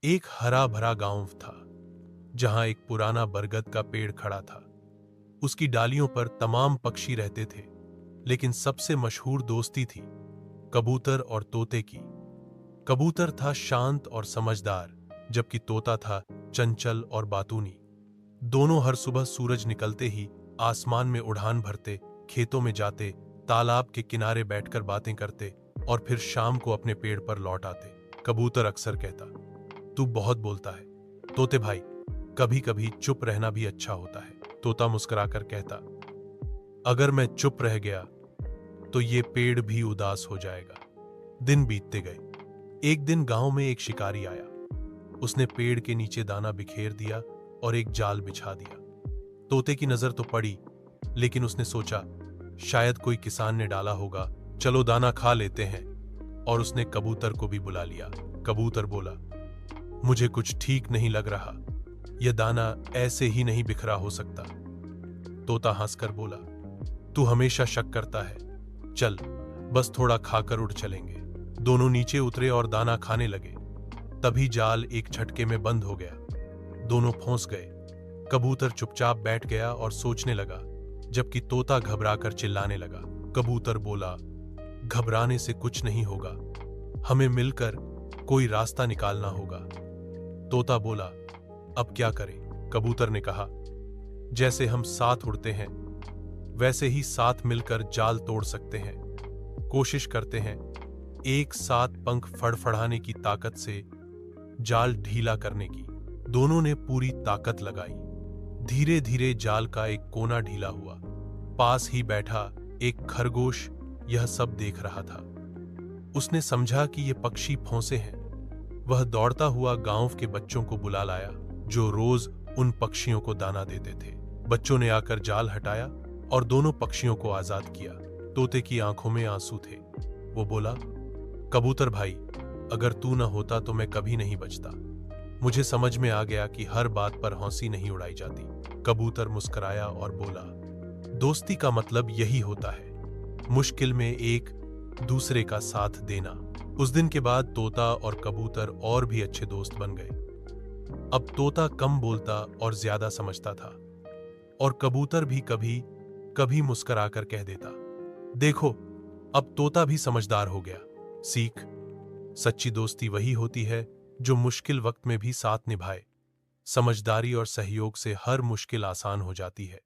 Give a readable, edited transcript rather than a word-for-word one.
एक हरा भरा गांव था जहां एक पुराना बरगद का पेड़ खड़ा था। उसकी डालियों पर तमाम पक्षी रहते थे, लेकिन सबसे मशहूर दोस्ती थी कबूतर और तोते की। कबूतर था शांत और समझदार, जबकि तोता था चंचल और बातूनी। दोनों हर सुबह सूरज निकलते ही आसमान में उड़ान भरते, खेतों में जाते, तालाब के किनारे बैठकर बातें करते और फिर शाम को अपने पेड़ पर लौट आते। कबूतर अक्सर कहता, तू बहुत बोलता है तोते भाई, कभी कभी चुप रहना भी अच्छा होता है। तोता मुस्कुराकर कहता, अगर मैं चुप रह गया तो ये पेड़ भी उदास हो जाएगा। दिन बीतते गए। एक दिन गांव में एक शिकारी आया। उसने पेड़ के नीचे दाना बिखेर दिया और एक जाल बिछा दिया। तोते की नजर तो पड़ी, लेकिन उसने सोचा शायद कोई किसान ने डाला होगा, चलो दाना खा लेते हैं। और उसने कबूतर को भी बुला लिया। कबूतर बोला, मुझे कुछ ठीक नहीं लग रहा, यह दाना ऐसे ही नहीं बिखरा हो सकता। तोता हंसकर बोला, तू हमेशा शक करता है, चल बस थोड़ा खाकर उड़ चलेंगे। दोनों नीचे उतरे और दाना खाने लगे। तभी जाल एक झटके में बंद हो गया। दोनों फंस गए। कबूतर चुपचाप बैठ गया और सोचने लगा, जबकि तोता घबराकर चिल्लाने लगा। कबूतर बोला, घबराने से कुछ नहीं होगा, हमें मिलकर कोई रास्ता निकालना होगा। तोता बोला, अब क्या करें? कबूतर ने कहा, जैसे हम साथ उड़ते हैं वैसे ही साथ मिलकर जाल तोड़ सकते हैं। कोशिश करते हैं एक साथ पंख फड़फड़ाने की ताकत से जाल ढीला करने की। दोनों ने पूरी ताकत लगाई। धीरे धीरे जाल का एक कोना ढीला हुआ। पास ही बैठा एक खरगोश यह सब देख रहा था। उसने समझा कि ये पक्षी फंसे हैं। वह दौड़ता हुआ गांव के बच्चों को बुला लाया, जो रोज उन पक्षियों को दाना देते थे। बच्चों ने आकर जाल हटाया और दोनों पक्षियों को आजाद किया। तोते की आंखों में आंसू थे। वो बोला, कबूतर भाई, अगर तू न होता तो मैं कभी नहीं बचता। मुझे समझ में आ गया कि हर बात पर हंसी नहीं उड़ाई जाती। कबूतर मुस्कुराया और बोला, दोस्ती का मतलब यही होता है, मुश्किल में एक दूसरे का साथ देना। उस दिन के बाद तोता और कबूतर और भी अच्छे दोस्त बन गए। अब तोता कम बोलता और ज्यादा समझता था, और कबूतर भी कभी कभी मुस्कुराकर कह देता, देखो अब तोता भी समझदार हो गया। सीख, सच्ची दोस्ती वही होती है जो मुश्किल वक्त में भी साथ निभाए। समझदारी और सहयोग से हर मुश्किल आसान हो जाती है।